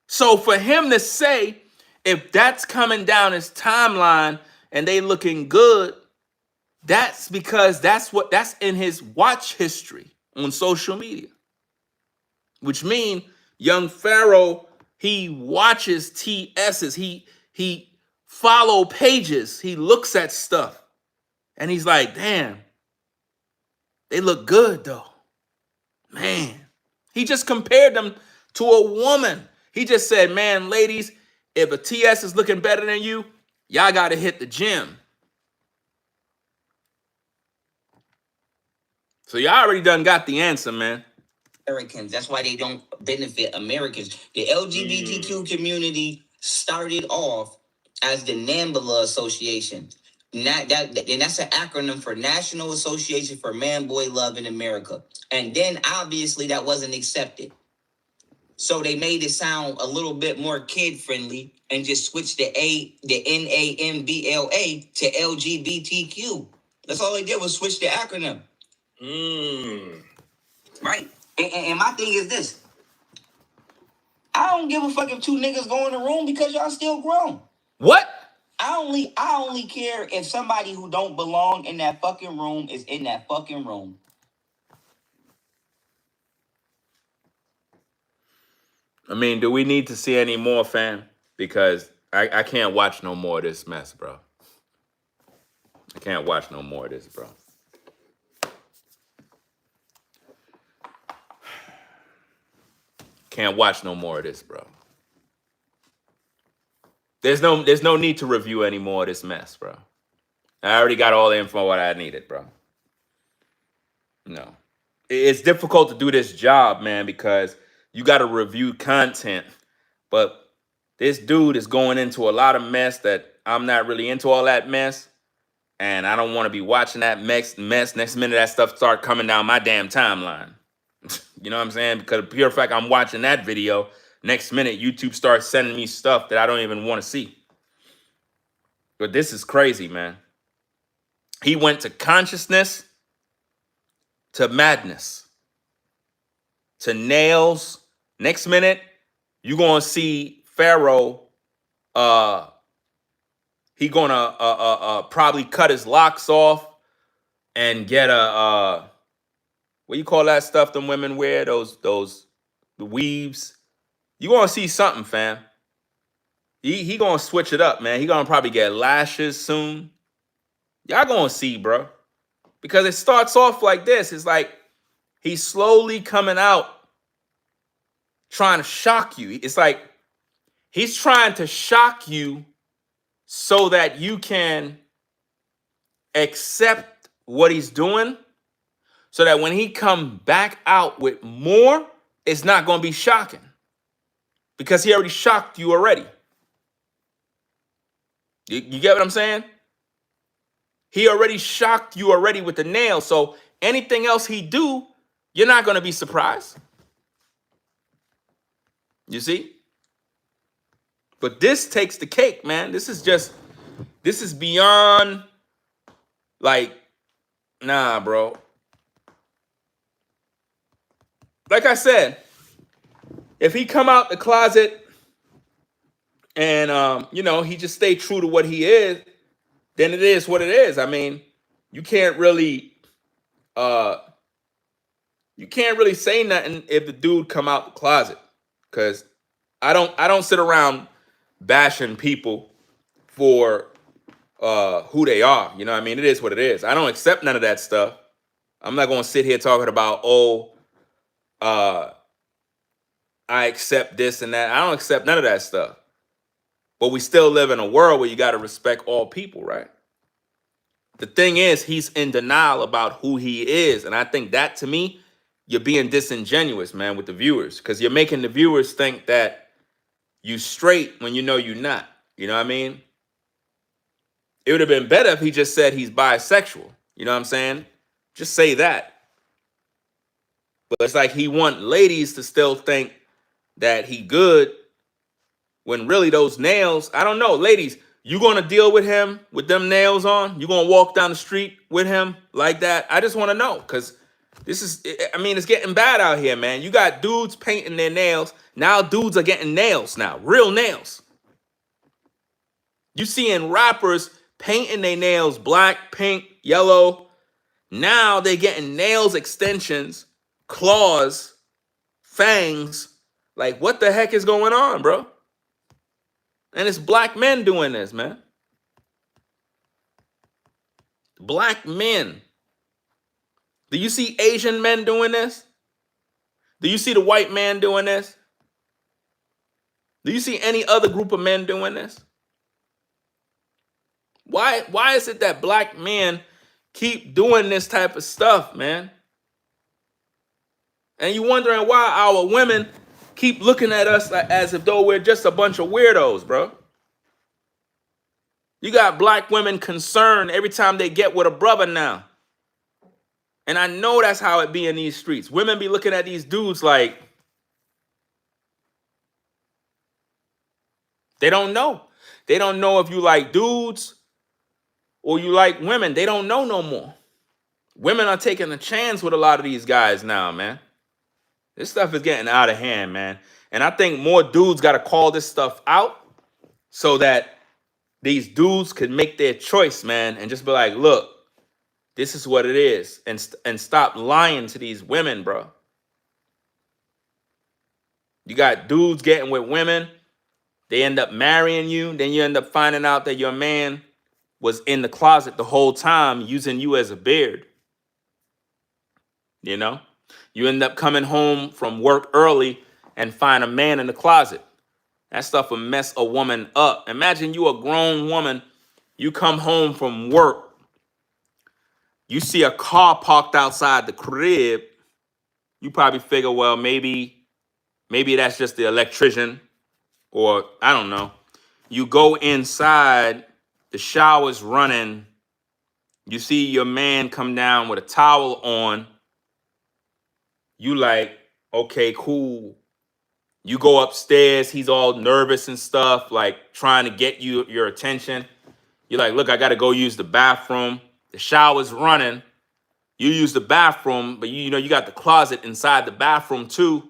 So for him to say, if that's coming down his timeline and they looking good, that's because that's in his watch history on social media. Which means young Pharaoh, he watches TSs, he follow pages, he looks at stuff, and he's like, damn, they look good though. Man. He just compared them to a woman. He just said, man, ladies, if a TS is looking better than you, y'all got to hit the gym. So y'all already done got the answer, man. Americans. That's why they don't benefit Americans. The LGBTQ community started off as the NAMBLA Association. And that's an acronym for National Association for Man Boy Love in America. And then obviously that wasn't accepted. So they made it sound a little bit more kid friendly and just switched the NAMBLA to LGBTQ. That's all they did was switch the acronym. Right. And my thing is this. I don't give a fuck if two niggas go in the room because y'all still grown. What? I only care if somebody who don't belong in that fucking room is in that fucking room. I mean, do we need to see any more, fam? Because I can't watch no more of this mess, bro. I can't watch no more of this, bro. Can't watch no more of this, bro. There's no need to review any more of this mess, bro. I already got all the info what I needed, bro. No. It's difficult to do this job, man, because you got to review content. But this dude is going into a lot of mess that I'm not really into all that mess. And I don't want to be watching that mess. Next minute that stuff start coming down my damn timeline. You know what I'm saying? Because of pure fact, I'm watching that video. Next minute, YouTube starts sending me stuff that I don't even want to see. But this is crazy, man. He went to consciousness, to madness, to nails. Next minute, you're going to see Pharaoh. He going to probably cut his locks off and get a... what you call that stuff them women wear? The weaves. You gonna see something, fam. He gonna switch it up, man. He gonna probably get lashes soon. Y'all gonna see, bro. Because it starts off like this. It's like he's slowly coming out trying to shock you. It's like He's trying to shock you so that you can accept what he's doing, so that when he come back out with more, it's not going to be shocking because he already shocked you already. You get what I'm saying? He already shocked you already with the nail. So anything else he do, you're not going to be surprised. You see? But this takes the cake, man. This is beyond, like, nah, bro. Like I said, if he come out the closet and he just stay true to what he is, then it is what it is. I mean, you can't really say nothing if the dude come out the closet, because I don't sit around bashing people for who they are. You know what I mean? It is what it is. I don't accept none of that stuff. I'm not going to sit here talking about, I accept this and that. I don't accept none of that stuff. But we still live in a world where you got to respect all people, right? The thing is, he's in denial about who he is. And I think that, to me, you're being disingenuous, man, with the viewers, because you're making the viewers think that you straight when you know you're not. You know what I mean? It would have been better if he just said he's bisexual. You know what I'm saying? Just say that. But it's like he want ladies to still think that he good, when really those nails, I don't know. Ladies, you going to deal with him with them nails on? You going to walk down the street with him like that? I just want to know, because it's getting bad out here, man. You got dudes painting their nails. Now dudes are getting nails now, real nails. You seeing rappers painting their nails black, pink, yellow. Now they getting nails, extensions, claws, fangs. Like, what the heck is going on, bro? And it's black men doing this, man. Black men. Do you see Asian men doing this? Do you see the white man doing this? Do you see any other group of men doing this? Why is it that black men keep doing this type of stuff, man? And you wondering why our women keep looking at us as if though we're just a bunch of weirdos, bro. You got black women concerned every time they get with a brother now. And I know that's how it be in these streets. Women be looking at these dudes like they don't know. They don't know if you like dudes or you like women. They don't know no more. Women are taking a chance with a lot of these guys now, man. This stuff is getting out of hand, man. And I think more dudes got to call this stuff out so that these dudes could make their choice, man, and just be like, look, this is what it is. And stop lying to these women, bro. You got dudes getting with women. They end up marrying you. Then you end up finding out that your man was in the closet the whole time using you as a beard. You know? You end up coming home from work early and find a man in the closet. That stuff will mess a woman up. Imagine you a grown woman. You come home from work. You see a car parked outside the crib. You probably figure, well, maybe that's just the electrician, or I don't know. You go inside, the shower's running. You see your man come down with a towel on. You like, okay, cool. You go upstairs, he's all nervous and stuff, like trying to get your attention. You're like, look, I got to go use the bathroom. The shower's running. You use the bathroom, but you know you got the closet inside the bathroom too.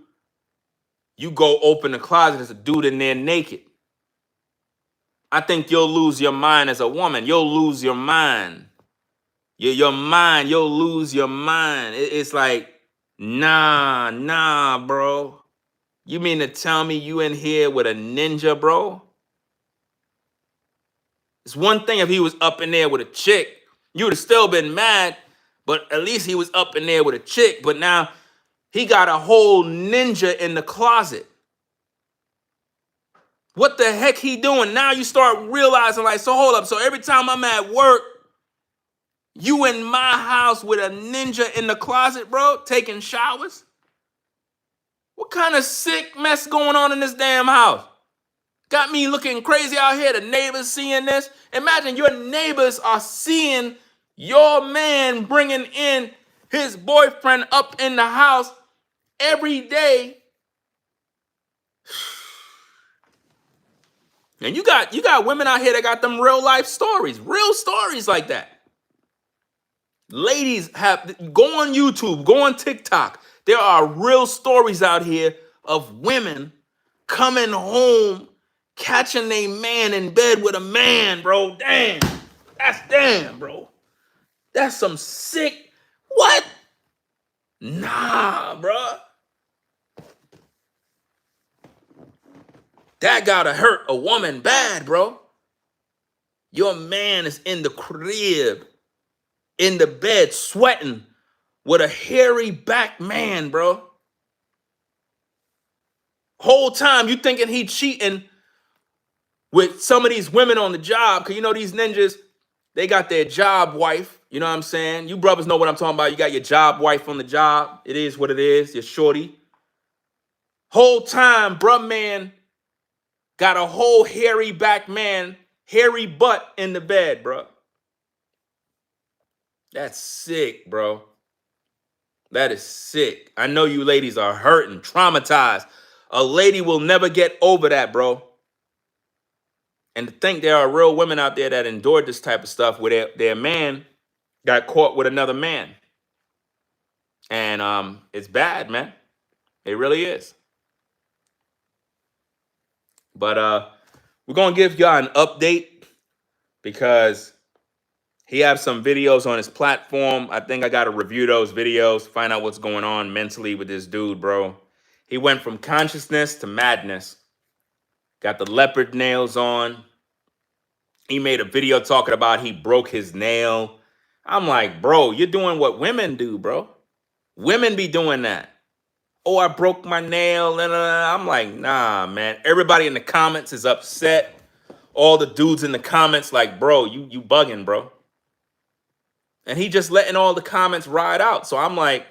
You go open the closet, there's a dude in there naked. I think you'll lose your mind as a woman. You'll lose your mind. Your mind, you'll lose your mind. It's like, nah, bro. You mean to tell me you in here with a ninja, bro? It's one thing if he was up in there with a chick. You would have still been mad, but at least he was up in there with a chick. But now he got a whole ninja in the closet. what the heck he doing? Now you start realizing, like, so hold up. So every time I'm at work, you in my house with a ninja in the closet, bro, taking showers? What kind of sick mess going on in this damn house? Got me looking crazy out here. The neighbors seeing this. Imagine your neighbors are seeing your man bringing in his boyfriend up in the house every day. And you got women out here that got them real life stories, real stories like that. Ladies go on YouTube, go on TikTok. There are real stories out here of women coming home, catching a man in bed with a man, bro. Damn. That's damn, bro. That's some sick. What? Nah, bro. That gotta hurt a woman bad, bro. Your man is in the crib, in the bed, sweating with a hairy back man, bro. Whole time you thinking he cheating with some of these women on the job, because you know these ninjas, they got their job wife. You know what I'm saying? You brothers know what I'm talking about. You got your job wife on the job. It is what it is. Your shorty. Whole time, bruh man got a whole hairy back man, hairy butt in the bed, bro. That's sick, bro. That is sick. I know you ladies are hurting, traumatized. A lady will never get over that, bro. And to think there are real women out there that endured this type of stuff where their man got caught with another man. And it's bad, man. It really is. But we're going to give y'all an update because he has some videos on his platform. I think I got to review those videos, find out what's going on mentally with this dude, bro. He went from consciousness to madness. Got the leopard nails on. He made a video talking about he broke his nail. I'm like, bro, you're doing what women do, bro. Women be doing that. Oh, I broke my nail. I'm like, nah, man. Everybody in the comments is upset. All the dudes in the comments like, bro, you bugging, bro. And he just letting all the comments ride out. So I'm like,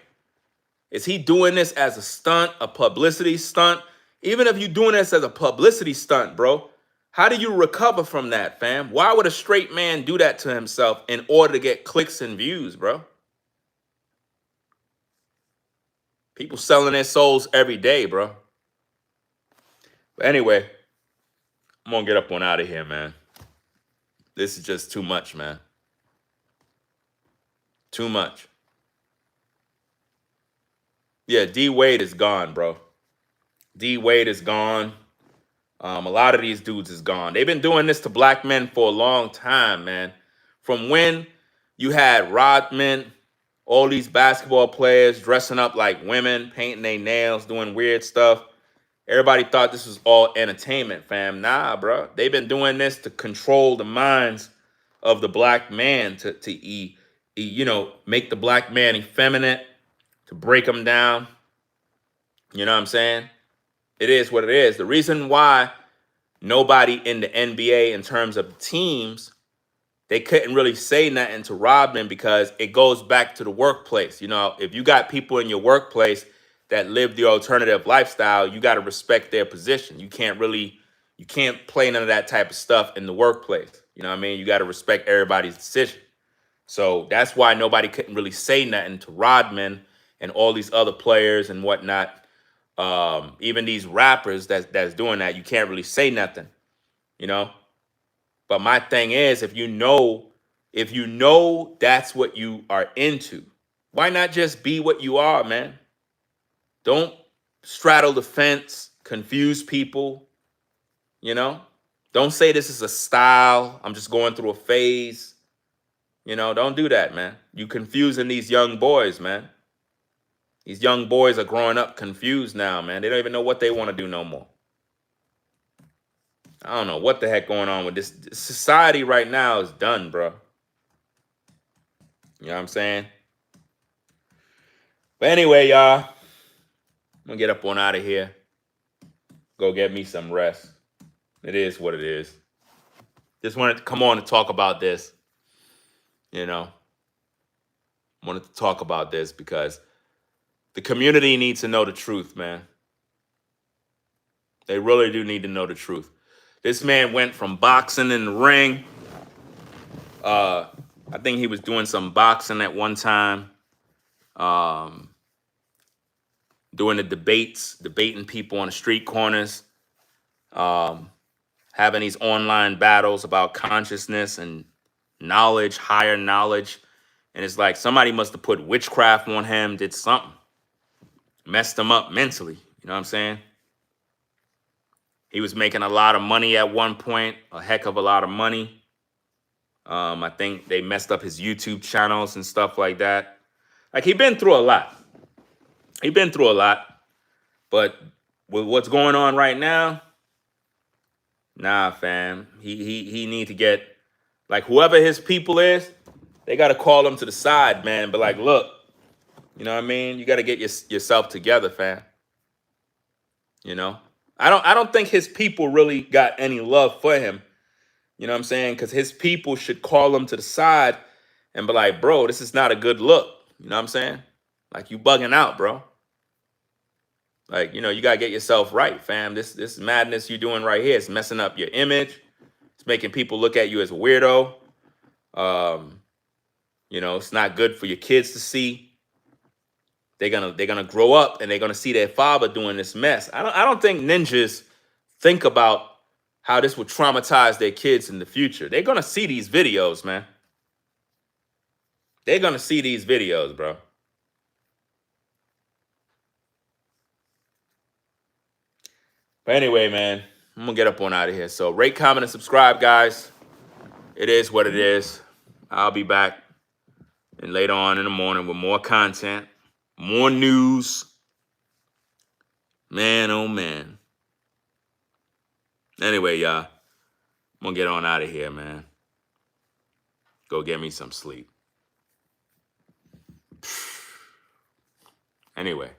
is he doing this as a stunt, a publicity stunt? Even if you're doing this as a publicity stunt, bro, how do you recover from that, fam? Why would a straight man do that to himself in order to get clicks and views, bro? People selling their souls every day, bro. But anyway, I'm going to get up on out of here, man. This is just too much, man. Too much. Yeah, D Wade is gone, bro. D Wade is gone. A lot of these dudes is gone. They've been doing this to black men for a long time, man. From when you had Rodman, all these basketball players dressing up like women, painting their nails, doing weird stuff. Everybody thought this was all entertainment, fam. Nah, bro. They've been doing this to control the minds of the black man, to make the black man effeminate, to break him down. You know what I'm saying? It is what it is. The reason why nobody in the NBA, in terms of teams, they couldn't really say nothing to Rodman because it goes back to the workplace. You know, if you got people in your workplace that live the alternative lifestyle, you got to respect their position. You can't play none of that type of stuff in the workplace. You know what I mean? You got to respect everybody's decision. So that's why nobody couldn't really say nothing to Rodman and all these other players and whatnot. Even these rappers that's doing that, you can't really say nothing, you know? But my thing is, if you know that's what you are into, why not just be what you are, man? Don't straddle the fence, confuse people, you know? Don't say this is a style. I'm just going through a phase. You know, don't do that, man. You confusing these young boys, man. These young boys are growing up confused now, man. They don't even know what they want to do no more. I don't know what the heck going on with this. Society right now is done, bro. You know what I'm saying? But anyway, y'all, I'm going to get up on out of here. Go get me some rest. It is what it is. Just wanted to come on and talk about this. You know, wanted to talk about this because the community needs to know the truth, man. They really do need to know the truth. This man went from boxing in the ring. I think he was doing some boxing at one time. Doing the debates, debating people on the street corners. Having these online battles about consciousness and knowledge, higher knowledge. And it's like somebody must have put witchcraft on him, did something. Messed him up mentally. You know what I'm saying? He was making a lot of money at one point, a heck of a lot of money. I think they messed up his YouTube channels and stuff like that. Like, he's been through a lot. He's been through a lot. But with what's going on right now, nah, fam. He need to get, like, whoever his people is, they got to call him to the side, man. But, like, look, you know what I mean? You got to get yourself together, fam. You know? I don't think his people really got any love for him. You know what I'm saying? Because his people should call him to the side and be like, bro, this is not a good look. You know what I'm saying? Like, you bugging out, bro. Like, you know, you got to get yourself right, fam. This madness you're doing right here is messing up your image. It's making people look at you as a weirdo. You know, it's not good for your kids to see. They're gonna grow up and they're gonna see their father doing this mess. I don't think ninjas think about how this would traumatize their kids in the future. They're gonna see these videos, man. They're gonna see these videos, bro. But anyway, man, I'm gonna get up on out of here. So rate, comment, and subscribe, guys. It is what it is. I'll be back and later on in the morning with more content, more news. Man, oh man. Anyway, y'all, I'm gonna get on out of here, man. Go get me some sleep. Anyway,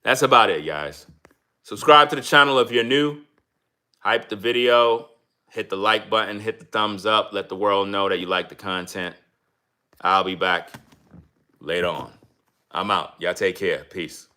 that's about it, guys. Subscribe to the channel if you're new. Hype the video. Hit the like button. Hit the thumbs up. Let the world know that you like the content. I'll be back later on. I'm out. Y'all take care. Peace.